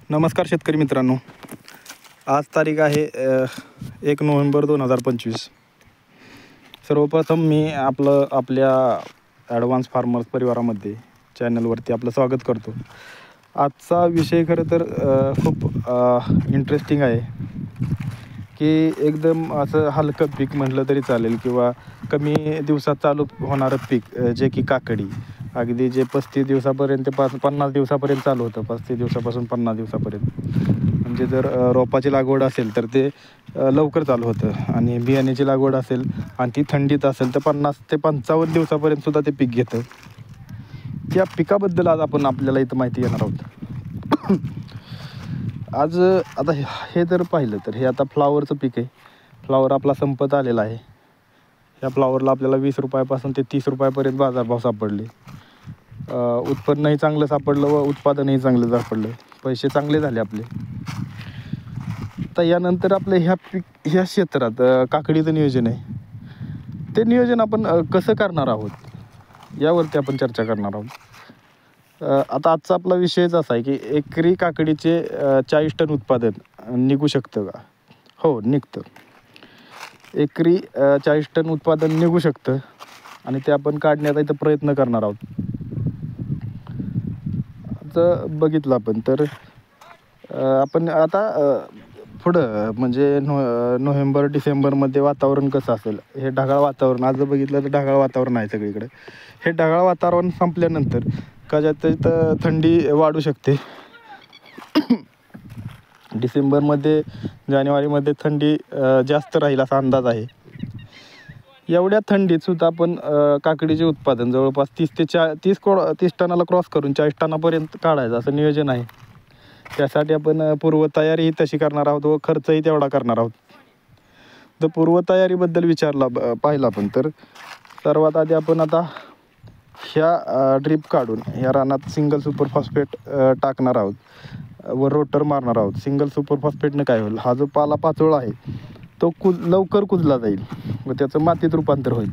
नमस्कार शेतकरी मित्रांनो, आज तारीख आहे 1 नोव्हेंबर 2025. सर्वप्रथम मी आपल्या ॲडव्हान्स फार्मर्स परिवारामध्ये चॅनलवरती आपलं स्वागत करतो. आजचा विषय खरं तर खूप इंटरेस्टिंग आहे की एकदम असं हलकं पीक म्हटलं तरी चालेल किंवा कमी दिवसात चालू होणारं पीक जे की काकडी. अगदी जे 35 दिवसापर्यंत ते 50 दिवसापर्यंत चालू होतं. 35 दिवसापासून 50 दिवसापर्यंत. म्हणजे जर रोपाची लागवड असेल तर ते लवकर चालू होतं आणि बियाण्याची लागवड असेल आणि ती थंडीत असेल तर 50 ते 55 दिवसापर्यंतसुद्धा ते पीक घेतं. त्या पिकाबद्दल आज आपण आपल्याला इथं माहिती घेणार आहोत. आज आता हे जर पाहिलं तर हे आता फ्लावरचं पीक आहे. फ्लावर आपला संपत आलेला आहे. ह्या फ्लावरला आपल्याला 20 रुपयापासून ते 30 रुपयापर्यंत बाजारभाव सापडले. उत्पन्नही चांगलं सापडलं व उत्पादनही चांगलं सापडलं. पैसे चांगले झाले आपले. तर यानंतर आपल्या ह्या क्षेत्रात काकडीचं नियोजन आहे. ते नियोजन आपण कसं करणार आहोत यावरती आपण चर्चा करणार आहोत. आता आजचा आपला विषयच असा आहे की एकरी काकडीचे 40 टन उत्पादन निघू शकतं का? हो, निघतं. एकरी 40 टन उत्पादन निघू शकतं आणि ते आपण काढण्याचा इथं प्रयत्न करणार आहोत. जर बघितलं आपण तर आपण आता पुढं म्हणजे नोव्हेंबर डिसेंबरमध्ये वातावरण कसं असेल, हे ढगाळ वातावरण. आज जर बघितलं तर ढगाळ वातावरण आहे सगळीकडे. हे ढगाळ वातावरण संपल्यानंतर कदाचित थंडी वाढू शकते. डिसेंबरमध्ये जानेवारीमध्ये थंडी जास्त राहील असा अंदाज आहे. एवढ्या थंडीतसुद्धा आपण काकडीचे उत्पादन जवळपास 30 टनाला क्रॉस करून 40 टनापर्यंत काढायचं असं नियोजन आहे. त्यासाठी आपण पूर्वतयारीही तशी करणार आहोत व खर्चही तेवढा करणार आहोत. तर पूर्वतयारीबद्दल पाहिलं आपण तर सर्वात आधी आपण आता ह्या ड्रीप काढून ह्या रानात सिंगल सुपर फॉस्फेट टाकणार आहोत व रोटर मारणार आहोत. सिंगल सुपर फॉस्फेटनं काय होईल, हा जो पाचोळा आहे तो लवकर कुजला जाईल व त्याचं मातीत रूपांतर होईल,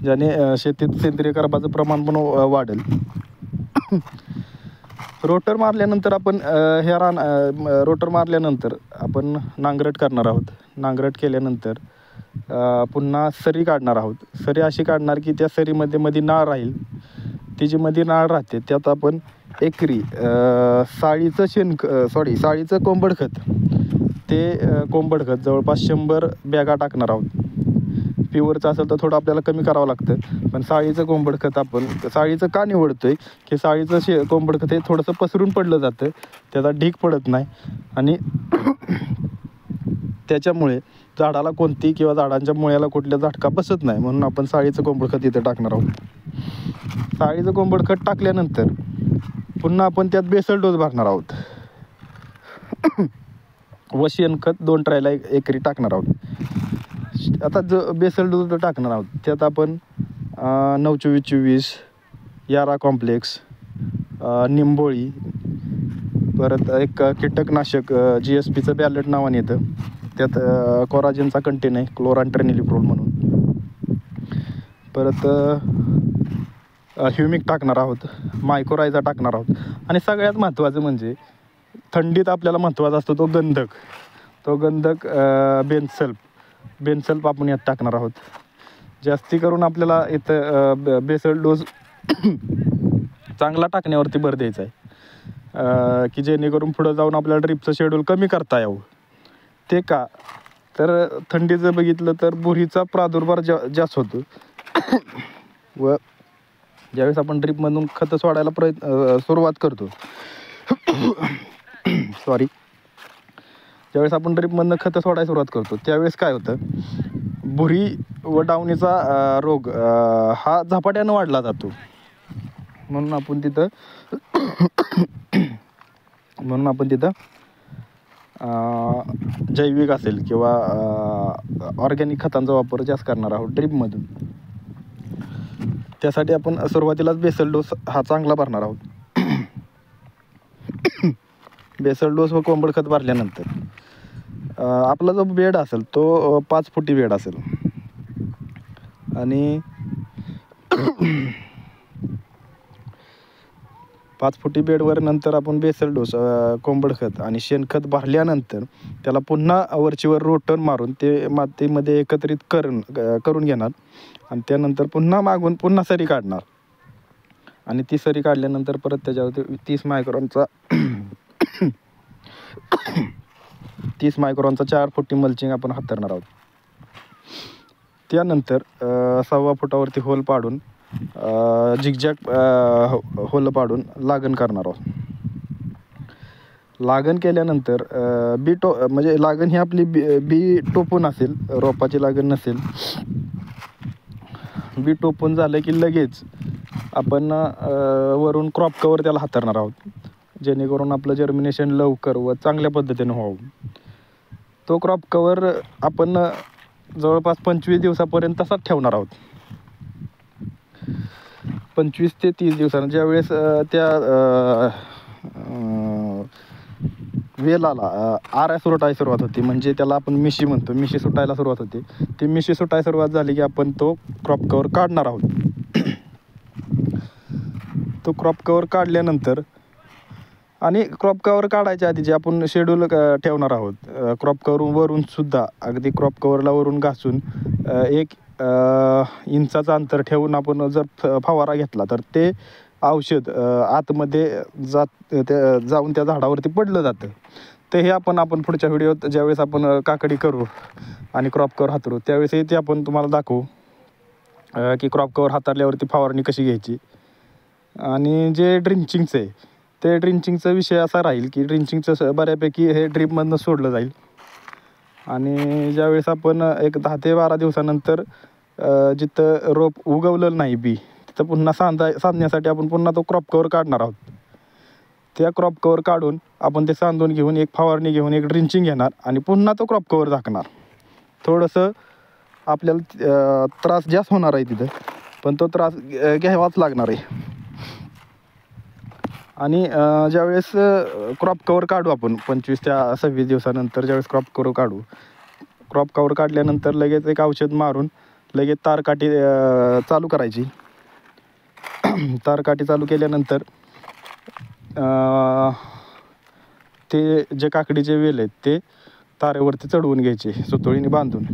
ज्याने शेतीत सेंद्रिय कर्बाचं प्रमाण पण वाढेल. रोटर मारल्यानंतर आपण रोटर मारल्यानंतर आपण नांगरट करणार आहोत. नांगरट केल्यानंतर पुन्हा सरी काढणार आहोत. सरी अशी काढणार की त्या सरीमध्ये मध्ये नाळ राहील. ती जी मध्ये नाळ राहते त्यात आपण एकरी साळीचं कोंबड खत, ते कोंबड खत जवळपास 100 बॅगा टाकणार आहोत. प्युअरचं असेल तर थोडं आपल्याला कमी करावं लागतं, पण साळीचं कोंबड खत आपण साळीचं का निवडतोय की साळीचं कोंबड खत हे थोडंसं पसरून पडलं जातं, त्याचा ढीग पडत नाही आणि त्याच्यामुळे झाडाला कोणती किंवा झाडांच्या मुळ्याला कुठल्या झटका बसत नाही, म्हणून आपण साळीचं कोंबड खत इथं टाकणार आहोत. साळीचं कोंबड खत टाकल्यानंतर पुन्हा आपण त्यात बेसल डोस भरणार आहोत व शेणखत 2 ट्रायला एकरी टाकणार आहोत. आता जो बेसल डोस टाकणार आहोत त्यात आपण 9-24-24, यारा कॉम्प्लेक्स, निंबोळी, परत एक कीटकनाशक GSPचं बॅलेट नावाने येतं, त्यात कोराजेनचा कंटेन आहे, क्लोरांट्रेनिलिप्रोल म्हणून. परत ह्युमिक टाकणार आहोत, मायक्रोरायझा टाकणार आहोत आणि सगळ्यात महत्त्वाचं थंडीत आपल्याला महत्त्वाचा असतो तो गंधक बेनसल्फ आपण यात टाकणार आहोत. जास्ती करून आपल्याला इथं बेसल डोस चांगला टाकण्यावरती भर द्यायचा आहे की जेणेकरून पुढं जाऊन आपल्याला ड्रिपचं शेड्यूल कमी करता यावं. ते का तर थंडीचं बघितलं तर बुरीचा प्रादुर्भाव जास्त होतो व ज्यावेळेस आपण ड्रिपमधून खतं सोडायला सुरुवात करतो ज्यावेळेस आपण ड्रिपमधून खतं सोडायला सुरुवात करतो त्यावेळेस काय होतं, भुरी व डावणीचा रोग हा झपाट्यानं वाढला जातो. म्हणून आपण तिथं जैविक असेल किंवा ऑर्गॅनिक खतांचा वापर जास्त करणार आहोत ड्रिपमधून. त्यासाठी आपण सुरुवातीलाच बेसल डोस हा चांगला भरणार आहोत. बेसल डोस व कोंबड खत भरल्यानंतर आपला जो बेड असेल तो 5 फुटी बेड असेल आणि 5 फुटी बेडवर नंतर आपण बेसल डोस, कोंबड खत आणि शेणखत भरल्यानंतर त्याला पुन्हा वरचीवर रोटन मारून ते मातीमध्ये एकत्रित करून घेणार आणि त्यानंतर पुन्हा मागून पुन्हा सरी काढणार आणि ती सरी काढल्यानंतर परत त्याच्यावरती 30 मायक्रॉनचा 4 फुटी मल्चिंग आपण हातरणार आहोत. त्यानंतर 1.25 फुटावरती होल पाडून झिगझॅग होल पाडून लागण करणार आहोत. लागण केल्यानंतर म्हणजे लागण ही आपली बी टोपून असेल, रोपाची लागण नसेल. बी टोपून झालं की लगेच आपण वरून क्रॉप कवर त्याला हातरणार आहोत, जेणेकरून आपलं जर्मिनेशन लवकर व चांगल्या पद्धतीने व्हावं. तो क्रॉप कवर आपण जवळपास 25 दिवसापर्यंत तसाच ठेवणार आहोत. 25 ते 30 दिवसांनी ज्यावेळेस त्या वेलाला आऱ्या सुटायला सुरुवात होती, म्हणजे त्याला आपण मिशी म्हणतो, मिशी सुटायला सुरुवात होते. ती मिशी सुटायला सुरुवात झाली की आपण तो क्रॉप कवर काढणार आहोत. तो क्रॉप कवर काढल्यानंतर आणि क्रॉप कवर काढायच्या आधी जे आपण शेड्यूल ठेवणार आहोत, क्रॉप कवर वरून सुद्धा अगदी क्रॉप कवरला वरून घासून 1 इंचाचं अंतर ठेवून आपण जर फवारा घेतला तर ते औषध आतमध्ये जाऊन त्या झाडावरती पडलं जातं. तर हे आपण पुढच्या व्हिडिओत ज्यावेळेस आपण काकडी करू आणि क्रॉप कवर हातरू त्यावेळेस ते आपण तुम्हाला दाखवू की क्रॉप कवर हाताळल्यावरती फवारणी कशी घ्यायची. आणि जे ड्रिंचिंगचं आहे ते ड्रिंचिंगचा विषय असा राहील की ड्रिंचिंगचं बऱ्यापैकी हे ड्रीपमधनं सोडलं जाईल आणि ज्यावेळेस आपण एक 10 ते 12 दिवसानंतर जिथं रोप उगवलेलं नाही बी तिथं पुन्हा सांधण्यासाठी आपण पुन्हा तो क्रॉप कवर काढणार आहोत. त्या क्रॉप कवर काढून आपण ते सांधून घेऊन एक फवारणी घेऊन एक ड्रिंचिंग घेणार आणि पुन्हा तो क्रॉप कवर झाकणार. थोडंसं आपल्याला त्रास जास्त होणार आहे तिथं, पण तो त्रास घ्यावाच लागणार आहे. आणि ज्यावेळेस क्रॉप कवर काढू आपण 25 ते 26 दिवसानंतर ज्यावेळेस क्रॉप कवर काढल्यानंतर लगेच एक औषध मारून लगेच तारकाठी चालू करायची. तारकाठी चालू केल्यानंतर ते जे काकडीचे वेल आहेत ते तारेवरती चढवून घ्यायचे सुतळीने बांधून.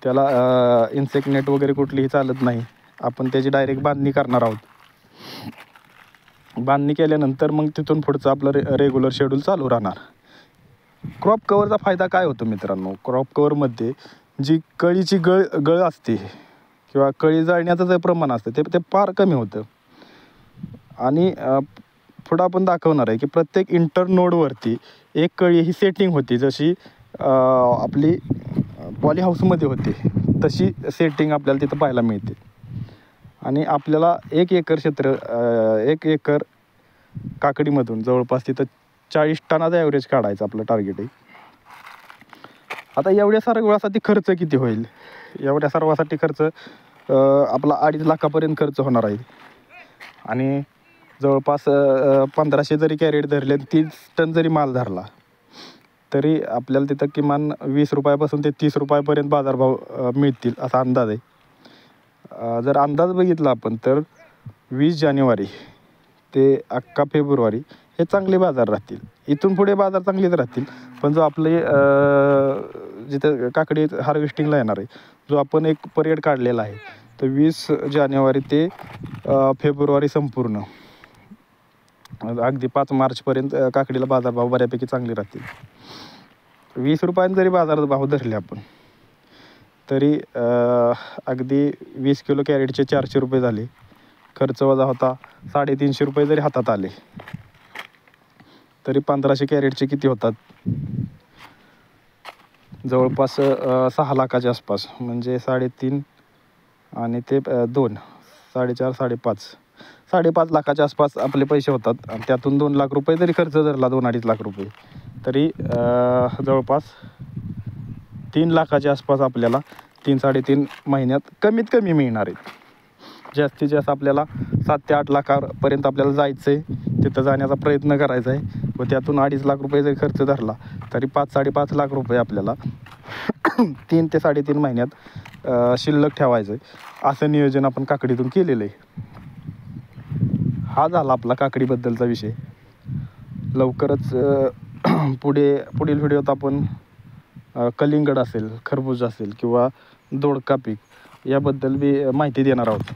त्याला इन्सेक्ट नेट वगैरे कुठलीही चालत नाही, आपण त्याची डायरेक्ट बांधणी करणार आहोत. बांधणी केल्यानंतर मग तिथून पुढचं आपलं रेग्युलर शेड्यूल चालू राहणार. क्रॉप कवरचा फायदा काय होतो मित्रांनो, क्रॉप कवरमध्ये जी कळीची गळ असते किंवा कळी जाळण्याचं जे प्रमाण असतं ते फार कमी होतं. आणि पुढं आपण दाखवणार आहे की प्रत्येक इंटर नोडवरती एक कळी ही सेटिंग होती, जशी आपली पॉली हाऊसमध्ये होते तशी सेटिंग आपल्याला तिथं पाहायला मिळते. आणि आपल्याला 1 एकर काकडीमधून जवळपास तिथं 40 टनाचा ॲव्हरेज काढायचं आपलं टार्गेट आहे. आता एवढ्या सर्वासाठी खर्च किती होईल? एवढ्या सर्वासाठी खर्च आपला 2.5 लाखापर्यंत खर्च होणार आहे. आणि जवळपास 1500 जरी कॅरेट धरले, 30 टन जरी माल धरला तरी आपल्याला तिथं किमान 20 रुपयापासून ते 30 रुपयापर्यंत बाजारभाव मिळतील असा अंदाज आहे. जर अंदाज बघितला आपण तर 20 जानेवारी ते 11 फेब्रुवारी हे चांगले बाजार राहतील. इथून पुढे बाजार चांगलेच राहतील, पण जो आपले जिथं काकडी हार्वेस्टिंगला येणार आहे, जो आपण एक पिरियड काढलेला आहे, तर 20 जानेवारी ते फेब्रुवारी संपूर्ण अगदी 5 मार्चपर्यंत काकडीला बाजारभाव बऱ्यापैकी चांगले राहतील. 20 रुपयांनी जरी बाजारभाव धरले आपण तरी अगदी 20 किलो कॅरेटचे 400 रुपये झाले. खर्च वजा होता 350 रुपये जरी हातात आले तरी 1500 कॅरेटचे किती होतात? जवळपास 6 लाखाच्या आसपास, म्हणजे 3.5 आणि ते 2 4.5 5.5 लाखाच्या आसपास आपले पैसे होतात. आणि त्यातून 2 लाख रुपये जरी खर्च धरला, 2-2.5 लाख रुपये, तरी जवळपास 3 लाखाच्या आसपास आपल्याला 3-3.5 महिन्यात कमीत कमी मिळणार आहेत. जास्तीत जास्त आपल्याला 7 ते 8 लाखापर्यंत आपल्याला जायचं आहे, तिथं जाण्याचा प्रयत्न करायचा आहे. व त्यातून 2.5 लाख रुपये जरी खर्च धरला तरी 5-5.5 लाख रुपये आपल्याला 3 ते 3.5 महिन्यात शिल्लक ठेवायचं आहे. असं नियोजन आपण काकडीतून केलेलं आहे. हा झाला आपला काकडीबद्दलचा विषय. लवकरच पुढील व्हिडिओत आपण कलिंगड असेल, खरबूज असेल किंवा दोडका पीक याबद्दल बी माहिती देणार आहोत.